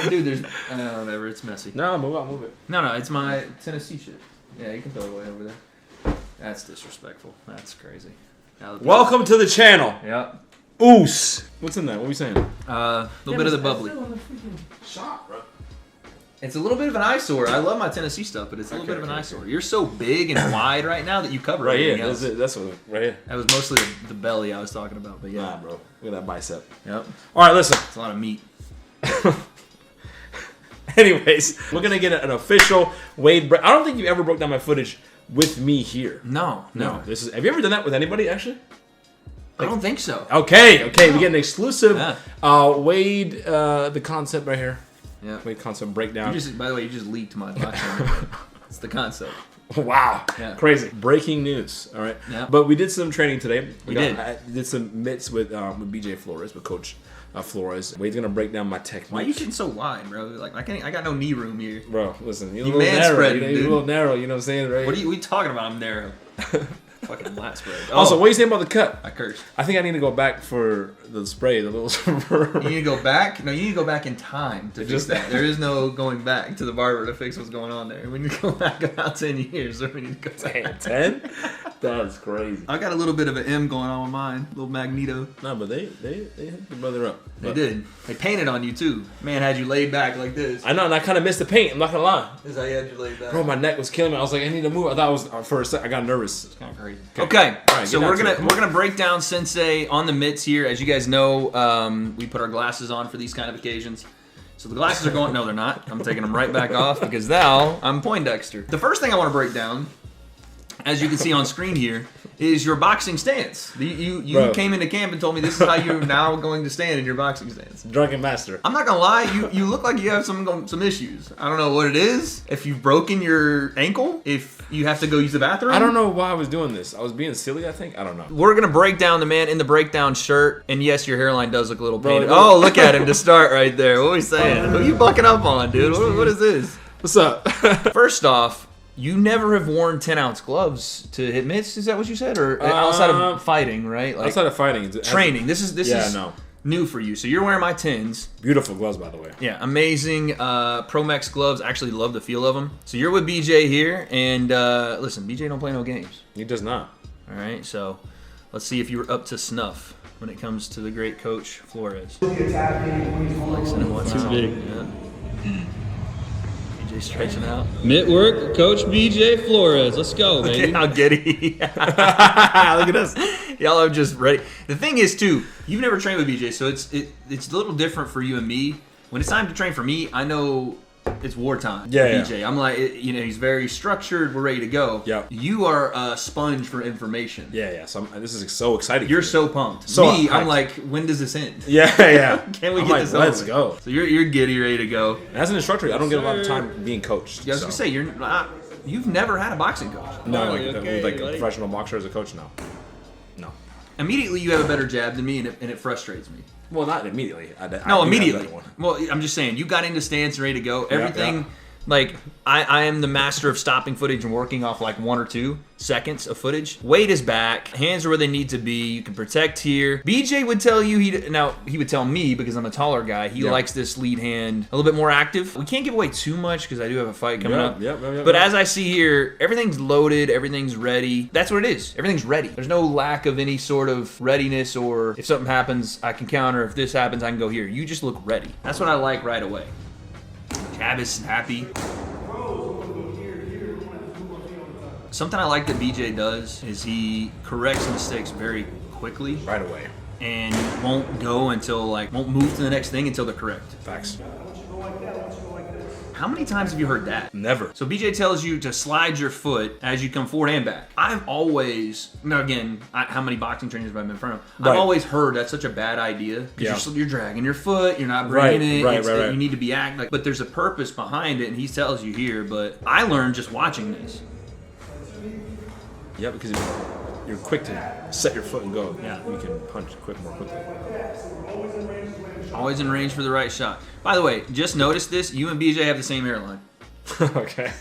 dude, there's whatever. It's messy. No, move it. No, it's my Tennessee shit. Yeah, you can throw it away over there. That's disrespectful. That's crazy. Welcome to the channel. Yep. Oos. What's in that? What are we saying? A little bit of the bubbly. Shot, bro. It's a little bit of an eyesore. I love my Tennessee stuff, but it's a little bit of an eyesore. You're so big and wide right now that you cover everything else. That's what. Right here. That was mostly the belly I was talking about, but yeah. Nah, bro. Look at that bicep. Yep. All right, listen. It's a lot of meat. Anyways, we're gonna get an official Wade. I don't think you ever broke down my footage with me here. No. This is. Have you ever done that with anybody actually? I don't think so. Okay. We get an exclusive Wade, the concept right here. Yeah. Wade concept breakdown. By the way, you just leaked my document. It's the concept. Wow. Yeah. Crazy. Breaking news. All right. Yeah. But we did some training today. I did some mitts with BJ Flores, with Coach Flores. Wade's gonna break down my technique. Why are you sitting so wide, bro? Like I got no knee room here. Bro, listen, you're You a little narrow. spreading, You're a little narrow. You know what I'm saying, right? What are you talking about? I'm narrow. Fucking lat spread. Also, what do you think about the cut? I cursed. I think I need to go back for the spray, the little. You need to go back? No, you need to go back in time to fix that. There is no going back to the barber to fix what's going on there. We need to go back about 10 years. So we need to go back. 10? That's crazy. I got a little bit of an M going on with mine. A little Magneto. No, but they hit the brother up. They did. They painted on you too. Man had you laid back like this. I know, and I kind of missed the paint. I'm not gonna lie. This is how you had you laid back. Bro, my neck was killing me. I was like, I need to move. I thought it was for a sec. I got nervous. It's kind of crazy. Okay, all right, so we're gonna break down Sensei on the mitts here. As you guys know, we put our glasses on for these kind of occasions. So the glasses are going. No, they're not. I'm taking them right back off because now I'm Poindexter. The first thing I want to break down, as you can see on screen here, is your boxing stance. You came into camp and told me this is how you're now going to stand in your boxing stance. Drunken master. I'm not gonna lie, you look like you have some issues. I don't know what it is. If you've broken your ankle, if you have to go use the bathroom. I don't know why I was doing this. I was being silly, I think. I don't know. We're gonna break down the man in the breakdown shirt, and yes, your hairline does look a little painted. Oh, look at him to start right there. What are we saying? Who are you bucking up on, dude? What is this? What's up? First off, you never have worn 10-ounce gloves to hit mitts. Is that what you said, or outside of fighting, right? Like, outside of fighting, training. This is new for you. So you're wearing my 10s. Beautiful gloves, by the way. Yeah, amazing Promex gloves. I actually love the feel of them. So you're with BJ here, and listen, BJ don't play no games. He does not. All right, so let's see if you're up to snuff when it comes to the great Coach Flores. Too big. Yeah. BJ stretching out. Mitt work, Coach BJ Flores. Let's go, baby. Look at how giddy. Look at us. Y'all are just ready. The thing is, too, you've never trained with BJ, so it's a little different for you and me. When it's time to train for me, I know it's wartime. Yeah, BJ. I'm like, he's very structured. We're ready to go. Yeah. You are a sponge for information. Yeah. So this is so exciting. You're so pumped. So me, I'm like, when does this end? Yeah. Can we get this over? Let's go. So you're giddy, ready to go. As an instructor, I don't get a lot of time being coached. Yeah, I was gonna say you've never had a boxing coach. No, like a professional boxer as a coach. No. Immediately, you have a better jab than me, and it frustrates me. Well, not immediately. No, immediately. Well, I'm just saying, you got into stance, ready to go. Everything, like, I am the master of stopping footage and working off like 1 or 2 seconds of footage. Weight is back. Hands are where they need to be. You can protect here. BJ would tell you, he would tell me, because I'm a taller guy, he likes this lead hand a little bit more active. We can't give away too much because I do have a fight coming up. But as I see here, everything's loaded. Everything's ready. That's what it is. Everything's ready. There's no lack of any sort of readiness, or if something happens, I can counter. If this happens, I can go here. You just look ready. That's what I like right away. Jab is snappy. Something I like that BJ does is he corrects mistakes very quickly. Right away. And won't move to the next thing until they're correct. Facts. How many times have you heard that? Never. So BJ tells you to slide your foot as you come forward and back. I've always, how many boxing trainers have I been in front of? I've always heard that's such a bad idea. Because you're dragging your foot, you're not bringing it. Right. You need to be acting. But there's a purpose behind it, and he tells you here. But I learned just watching this. Yeah, because you're quick to set your foot and go. Yeah. You can punch more quickly. Always in range for the right shot. By the way, just notice this. You and BJ have the same hairline. Okay.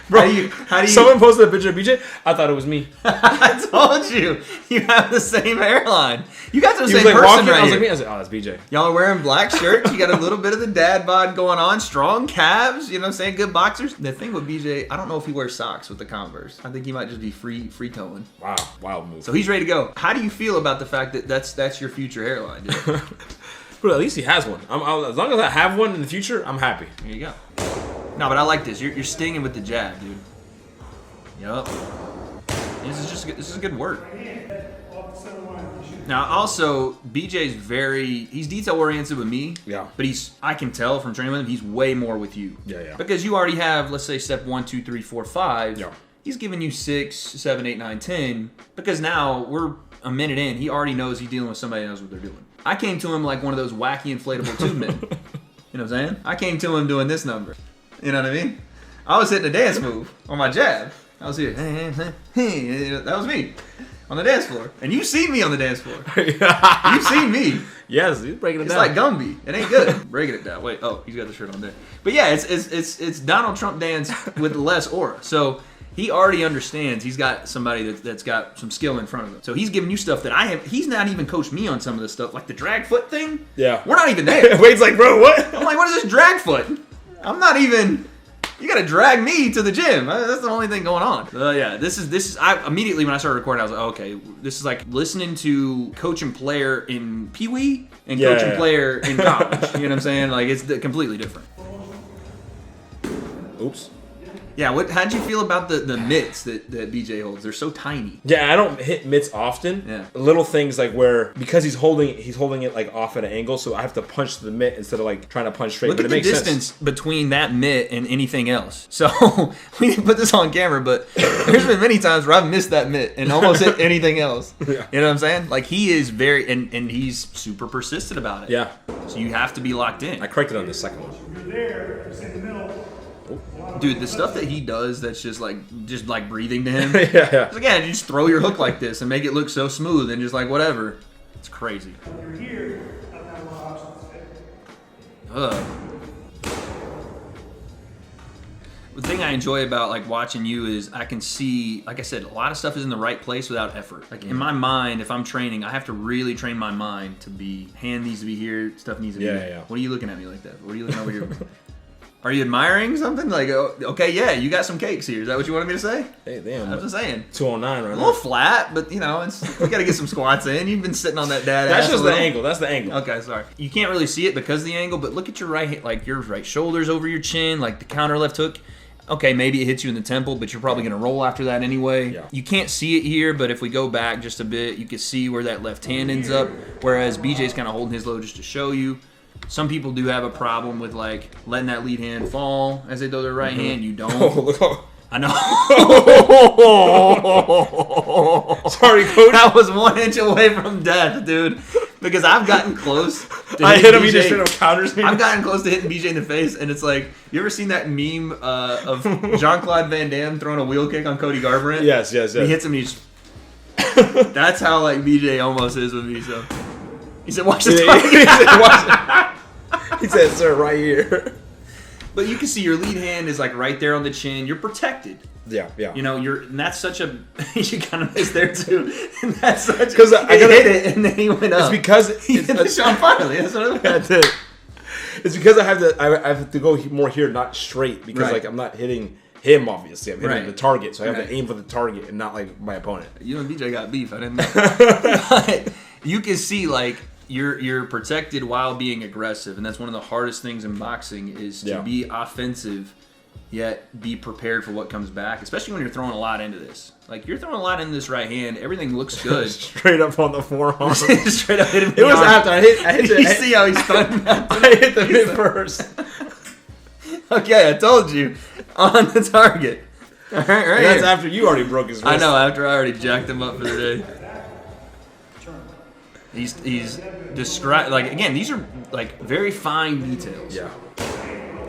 Bro, how do you someone posted a picture of BJ. I thought it was me. I told you, you have the same hairline. You got the He same was like person walking. right I was here. like, me. I was like, oh, that's BJ. Y'all are wearing black shirts. You got a little bit of the dad bod going on. Strong calves. You know what I'm saying? Good boxers. The thing with BJ, I don't know if he wears socks with the Converse. I think he might just be free toeing. Wow, wild move. So he's ready to go. How do you feel about the fact that that's your future hairline, dude? But at least he has one. As long as I have one in the future, I'm happy. Here you go. No, but I like this. You're stinging with the jab, dude. Yup. This is good work. Now, also, BJ's he's detail oriented with me. Yeah. But I can tell from training with him, he's way more with you. Yeah. Because you already have, let's say, step 1, 2, 3, 4, 5. Yeah. He's giving you 6, 7, 8, 9, 10. Because now we're a minute in. He already knows he's dealing with somebody who knows what they're doing. I came to him like one of those wacky inflatable tube men. You know what I'm saying? I came to him doing this number. You know what I mean? I was hitting a dance move on my jab. I was here. That was me on the dance floor. And you've seen me on the dance floor. You've seen me. Yes, he's breaking it It's down. like Gumby. It ain't good. Breaking it down. Wait. Oh, he's got the shirt on there. But yeah, it's Donald Trump dance with less aura. So he already understands. He's got somebody that's got some skill in front of him. So he's giving you stuff that I have. He's not even coached me on some of this stuff, like the drag foot thing. Yeah. We're not even there. Wade's like, bro, what? I'm like, what is this drag foot? I'm not even. You gotta drag me to the gym. That's the only thing going on. Yeah, this is. I immediately when I started recording, I was like, okay, this is like listening to coach and player in Pee Wee and coach and player in college. You know what I'm saying? Like it's completely different. Oops. Yeah, how'd you feel about the mitts that BJ holds? They're so tiny. Yeah, I don't hit mitts often. Yeah. Little things like where because he's holding it like off at an angle, so I have to punch the mitt instead of like trying to punch straight. Look but at it the makes distance sense. between that mitt and anything else. So we didn't put this on camera, but there's been many times where I've missed that mitt and almost hit anything else. Yeah. You know what I'm saying? Like he is very and he's super persistent about it. Yeah. So you have to be locked in. I corrected on the second one. You're there, it's in the middle. Dude, the stuff that he does that's just like breathing to him. Yeah. It's like, yeah, you just throw your hook like this and make it look so smooth and just like whatever. It's crazy. You're here, I don't have a lot of options. The thing I enjoy about like watching you is I can see, like I said, a lot of stuff is in the right place without effort. Like in my mind, if I'm training, I have to really train my mind to be, hand needs to be here, stuff needs to be here. Yeah. What are you looking at me like that? What are you looking over here? Are you admiring something? Like, okay, yeah, you got some cakes here. Is that what you wanted me to say? Hey, damn. I was just saying. 209 right A now. little flat, but you know, you got to get some squats in. You've been sitting on that dad That's ass just a the little. angle. That's the angle. Okay, sorry. You can't really see it because of the angle, but look at your your right shoulder's over your chin, like the counter left hook. Okay, maybe it hits you in the temple, but you're probably going to roll after that anyway. Yeah. You can't see it here, but if we go back just a bit, you can see where that left hand ends up, whereas BJ's kind of holding his low just to show you. Some people do have a problem with like letting that lead hand fall as they throw their right hand. You don't. Oh, look. I know. Sorry, coach. That was 1 inch away from death, dude. Because I've gotten close. I hit him. BJ. He just straight up counters me. I've gotten close to hitting BJ in the face, and it's like, you ever seen that meme of Jean-Claude Van Damme throwing a wheel kick on Cody Garbrandt? Yes. He hits him, and he's. That's how like BJ almost is with me. So he said, "Watch the target." He said, "Sir, right here." But you can see your lead hand is like right there on the chin. You're protected. Yeah. You know, and that's such a. You kind of missed there too. And that's such. Because I hit it, and then he went up. It's because he hit the shot finally. That's what I meant. It's because I have to go more here, not straight. Because Right. like I'm not hitting him. Obviously, I'm hitting Right. the target, so I have Right. to aim for the target and not like my opponent. You and BJ got beef. I didn't know. But you can see like you're protected while being aggressive, and that's one of the hardest things in boxing is to be offensive, yet be prepared for what comes back. Especially when you're throwing a lot into this. Like you're throwing a lot into this right hand. Everything looks good. Straight up on the forearm. Straight up hit him. It was after I hit You see how he's stunned? I hit the mid first. Okay, I told you on the target. All right, right. That's here. after you already broke his wrist. I know. After I already jacked him up for the day. He's described like again. These are like very fine details. Yeah.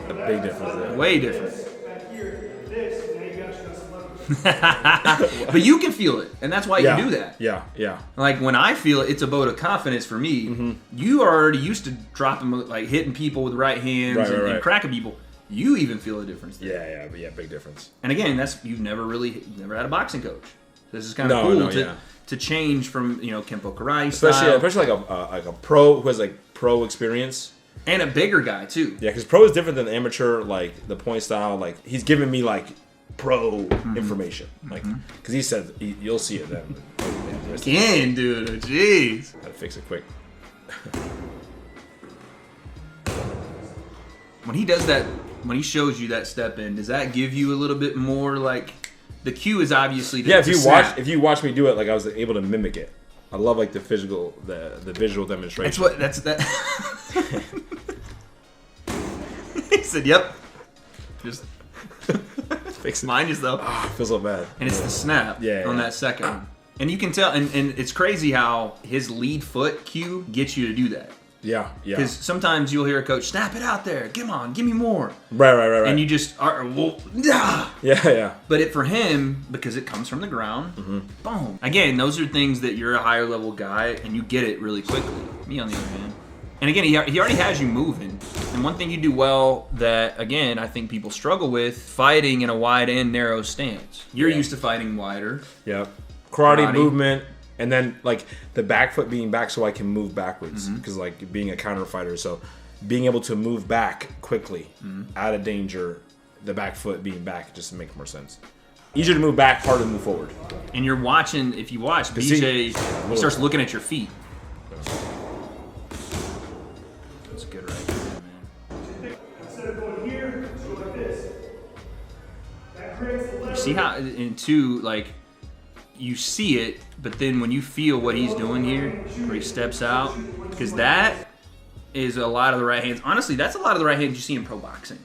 A big difference there. Way different. Back here, this, now you got some leverage. But you can feel it, and that's why you do that. Yeah. Like when I feel it, it's a vote of confidence for me. Mm-hmm. You are already used to dropping, like hitting people with right hands and cracking people. You even feel a difference there. Yeah, big difference. And again, you've never had a boxing coach. This is kind of cool to change from Kempo Karate style. Especially like a pro who has like pro experience. And a bigger guy too. Yeah, because pro is different than the amateur, like the point style. Like he's giving me like pro information, like because he said you'll see it then. Again, dude, jeez. Gotta fix it quick. When he does that, when he shows you that step in, does that give you a little bit more like the cue is obviously if you watch me do it, like I was able to mimic it. I love like the visual demonstration. That's that. He said, "Yep." Just fix it. Mind yourself. Oh, feels so bad. And it's the snap on that second one. And you can tell, and it's crazy how his lead foot cue gets you to do that. Yeah. Because sometimes you'll hear a coach, snap it out there. Come on, give me more. Right. And you just are, Yeah. But for him, because it comes from the ground, boom. Again, those are things that you're a higher level guy and you get it really quickly. Me, on the other hand. And again, he already has you moving. And one thing you do well that, again, I think people struggle with, fighting in a wide and narrow stance. You're used to fighting wider. Yep. Karate movement. And then, like, the back foot being back so I can move backwards. Because, like, being a counter fighter. So, being able to move back quickly, out of danger, the back foot being back just makes more sense. Easier to move back, harder to move forward. And you're watching, if you watch, BJ he starts looking at your feet. That's good right there, man. Instead of going here, just go like this. That creates the lever. You see how, and two, like, you see it, but then when you feel what he's doing here, where he steps out, because that is a lot of the right hands. Honestly, that's a lot of the right hands you see in pro boxing.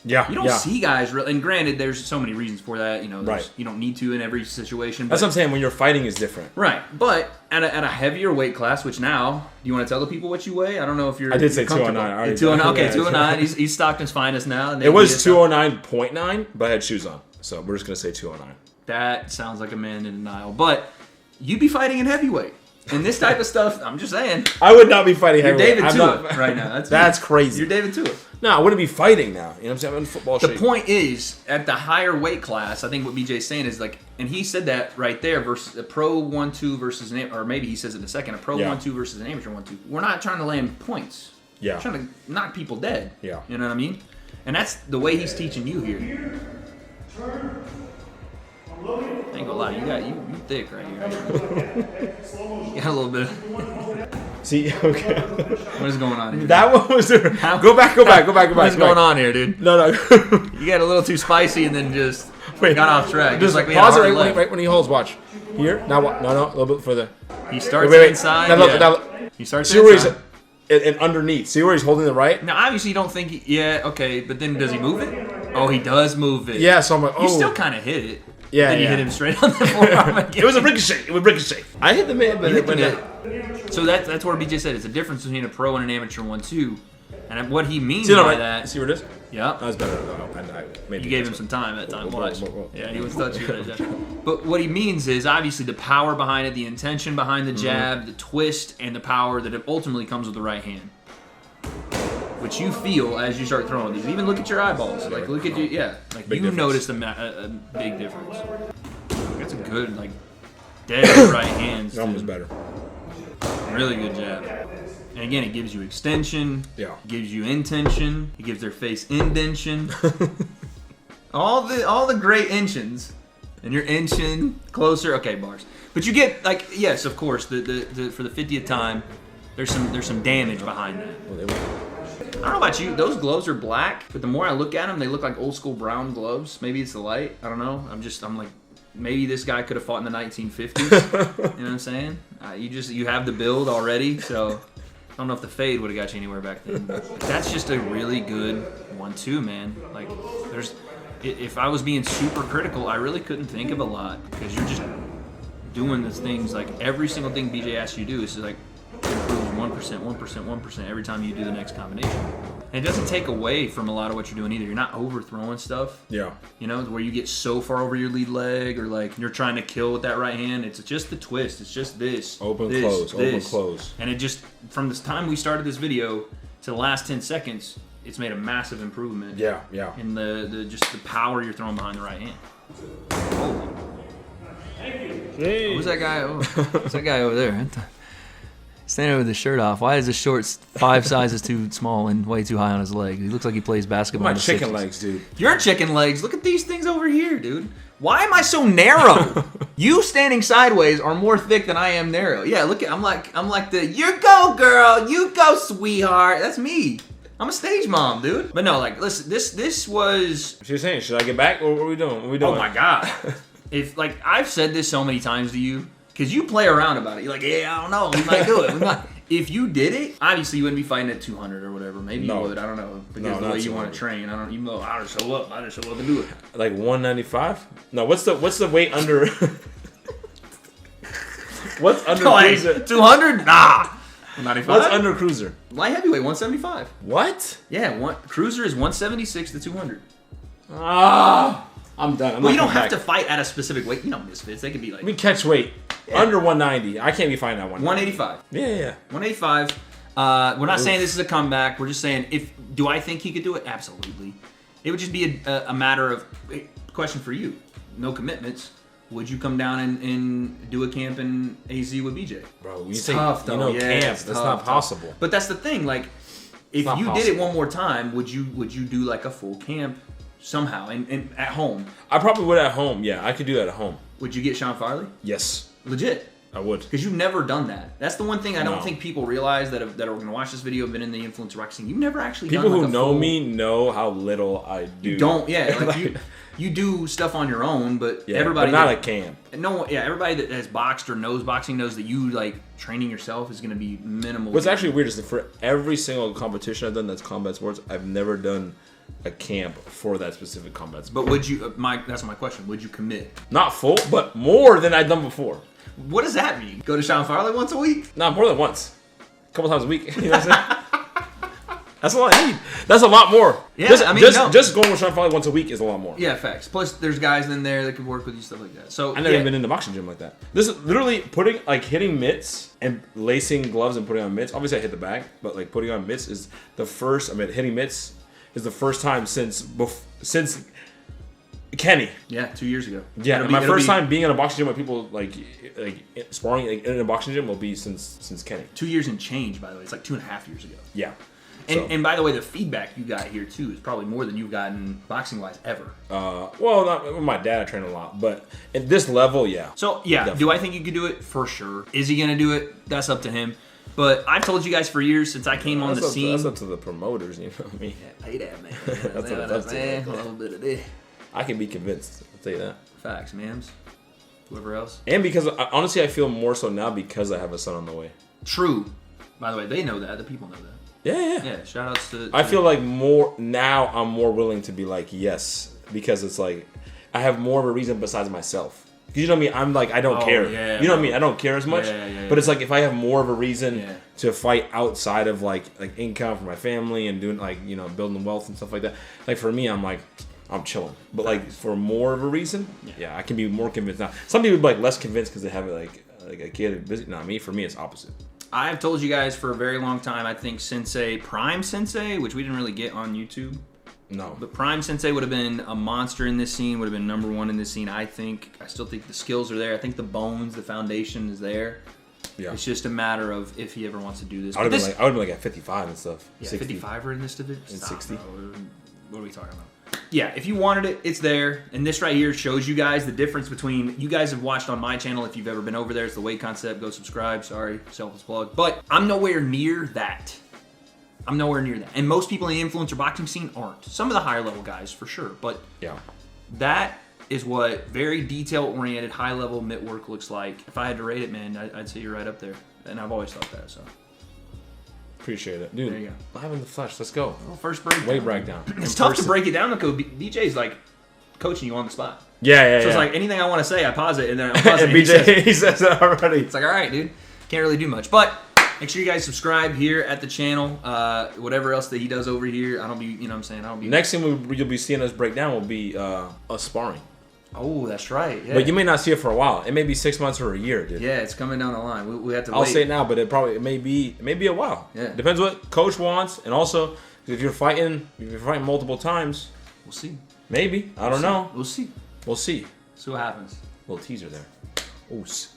Yeah. You don't see guys, and granted, there's so many reasons for that. Right. You don't need to in every situation. That's what I'm saying. When you're fighting is different. Right. But at a heavier weight class, which now, do you want to tell the people what you weigh? I don't know if you're. I did say comfortable. 209. 209. Okay, 209. He's Stockton's finest now. It was 209.9, but I had shoes on. So we're just going to say 209. That sounds like a man in denial. But you'd be fighting in heavyweight. And this type of stuff, I'm just saying. I would not be fighting You're heavyweight. David Tua right now. That's crazy. You're David Tua. No, I wouldn't be fighting now. You know what I'm saying? I'm in football shape. The point is, at the higher weight class, I think what BJ's saying is like, and he said that right there versus a pro 1-2 versus an, or maybe he says it in a second, a pro 1-2 versus an amateur 1-2. We're not trying to land points. Yeah. We're trying to knock people dead. Yeah. You know what I mean? And that's the way he's teaching you here. Turn. I ain't gonna lie, you thick right here. You got a little bit. See, okay. What is going on here? That one was there. Go back. What is going on here, dude? No. You got a little too spicy and then just got off track. Just like we pause had a it hard right when he holds. Watch. Here. Now, no, a little bit further. He starts Wait. inside. Now, he starts see where inside. And underneath. See where he's holding the right? Now, obviously, you don't think okay, but then does he move it? Oh, he does move it. Yeah, so I'm like, You still kind of hit it. Yeah, Then you hit him straight on the forearm again. It was a ricochet. I hit the man, but it went in. So that's what BJ said. It's a difference between a pro and an amateur 1-2. And what he means by that... See where it is? Yeah. That was better. You gave him some time that time. Watch. Whoa. Yeah, he was touching you. But what he means is obviously the power behind it, the intention behind the jab, the twist, and the power that ultimately comes with the right hand. Which you feel as you start throwing these. Even look at your eyeballs. Like, look at you. Yeah. Like, big you difference. notice a big difference. That's a good, like, dead right hand. Almost better. Really good jab. And again, it gives you extension. Yeah. It gives you intention. It gives their face indention. all the great inchins. And you're inching closer. Okay, bars. But you get, like, yes, of course, for the 50th time, there's some damage behind that. I don't know about you. Those gloves are black, but the more I look at them, they look like old school brown gloves. Maybe it's the light. I don't know. I'm like, maybe this guy could have fought in the 1950s. You know what I'm saying? You have the build already, so I don't know if the fade would have got you anywhere back then. But that's just a really good 1-2, man. Like, if I was being super critical, I really couldn't think of a lot because you're just doing these things. Like every single thing BJ asks you to do is like improve 1% every time you do the next combination. And it doesn't take away from a lot of what you're doing either. You're not overthrowing stuff. Yeah. You know, where you get so far over your lead leg or like you're trying to kill with that right hand. It's just the twist. It's just this. Open, close. And it just, from this time we started this video to the last 10 seconds, it's made a massive improvement. Yeah, yeah. In the just the power you're throwing behind the right hand. Holy. Hey. Who's that guy? Oh, who's that guy over there? Standing with his shirt off. Why is his shorts 5 sizes too small and way too high on his leg? He looks like he plays basketball. My chicken legs, dude. Your chicken legs. Look at these things over here, dude. Why am I so narrow? You standing sideways are more thick than I am narrow. Yeah, look at I'm like the you go girl, you go sweetheart. That's me. I'm a stage mom, dude. But no, like listen, this was. What you saying? Should I get back? What are we doing? What are we doing? Oh my god. If like I've said this so many times to you. Because you play around about it. You're like, yeah, I don't know. We might do it. We might. If you did it, obviously you wouldn't be fighting at 200 or whatever. Maybe you would. I don't know. Because the way you want to train. I don't even know. I just show up. I just show up and do it. Like 195? No, what's the weight under... What's under cruiser? 200? Nah. 195? What's under cruiser? Light heavyweight, 175. What? Yeah, cruiser is 176 to 200. Ah. I'm done. Well, you don't have to fight at a specific weight. You know misfits. They could be like... We catch weight. Yeah. Under 190. I can't be fighting at 190. 185. Yeah. 185. We're not saying this is a comeback. We're just saying, do I think he could do it? Absolutely. It would just be a matter of... Question for you. No commitments. Would you come down and do a camp in AZ with BJ? Bro, it's tough, though. Camp. That's not possible. But that's the thing. Like, if you did it one more time, would you do like a full camp? Somehow, and at home. I probably would at home. Yeah, I could do that at home. Would you get Sean Farley? Yes. Legit. I would. Because you've never done that. That's the one thing I don't think people realize that are going to watch this video, have been in the influencer rock scene. You've never actually done like who know me know how little I do. You don't, yeah. Like you do stuff on your own, but everybody... But not at camp. No, yeah, everybody that has boxed or knows boxing knows that you, like, training yourself is going to be minimal. What's actually weird is that for every single competition I've done that's combat sports, I've never done... a camp for that specific combat sport. But would you? That's my question. Would you commit? Not full, but more than I've done before. What does that mean? Go to Sean Farley once a week? Not more than once. A couple times a week. You know what I'm saying? That's all I need. That's a lot more. Yeah, just going with Sean Farley once a week is a lot more. Yeah, facts. Plus, there's guys in there that can work with you, stuff like that. So I've never even been in the boxing gym like that. This is literally hitting mitts and lacing gloves and putting on mitts. Obviously, I hit the bag, but like putting on mitts is the first. hitting mitts is the first time since Kenny. Yeah, 2 years ago. Yeah, my first time being in a boxing gym with people like sparring in a boxing gym will be since Kenny. 2 years and change, by the way. It's like 2.5 years ago. Yeah. And by the way, the feedback you got here too is probably more than you've gotten boxing wise ever. Well, not with my dad. I train a lot, but at this level, yeah. So yeah, definitely. Do I think you could do it? For sure. Is he gonna do it? That's up to him. But I've told you guys for years since I came on the scene. That's up to the promoters, you know what I mean? Yeah, pay that, man. That's what it's up to. A little bit of this. I can be convinced. I'll tell you that. Facts, mams. Whoever else. And because, honestly, I feel more so now because I have a son on the way. True. By the way, they know that. The people know that. Yeah. Yeah, shout outs to I feel like more, now I'm more willing to be like, yes. Because it's like, I have more of a reason besides myself. You know what I mean? I'm like, I don't care. Yeah, you know what I mean? I don't care as much. But it's like if I have more of a reason to fight outside of like income for my family and doing like, you know, building wealth and stuff like that. Like for me, I'm like, I'm chilling. But like for more of a reason, I can be more convinced now. Some people be like less convinced because they have like a kid busy. Not me. For me, it's opposite. I've told you guys for a very long time. I think Prime Sensei, which we didn't really get on YouTube. No. But Prime Sensei would have been a monster in this scene, would have been #1 in this scene, I think. I still think the skills are there. I think the bones, the foundation is there. Yeah. It's just a matter of if he ever wants to do this. I would have been like at 55 and stuff. Yeah, 55 or in this division? And 60. What are we talking about? Yeah, if you wanted it, it's there. And this right here shows you guys the difference between, you guys have watched on my channel if you've ever been over there. It's the Weight Concept. Go subscribe. Sorry, selfless plug. But I'm nowhere near that. I'm nowhere near that. And most people in the influencer boxing scene aren't. Some of the higher level guys, for sure. But that is what very detail-oriented, high-level mitt work looks like. If I had to rate it, man, I'd say you're right up there. And I've always thought that, so. Appreciate it. Dude, there you go. Live in the flesh. Let's go. Well, first breakdown. Weight breakdown. It's tough to break it down, because BJ's like coaching you on the spot. Yeah. So it's like anything I want to say, I pause it, and then I pause it. And BJ, he says it already. It's like, all right, dude. Can't really do much. But make sure you guys subscribe here at the channel. Whatever else that he does over here, I don't be, you know what I'm saying? I don't be. Next thing you'll be seeing us break down will be us sparring. Oh, that's right. Yeah. But you may not see it for a while. It may be 6 months or a year, dude. Yeah, it's coming down the line. We have to wait. I'll say it now, but it may be a while. Yeah. Depends what coach wants, and also If you're fighting multiple times, We'll see. maybe. I don't know. We'll see. We'll see. See what happens. Little teaser there. Oos.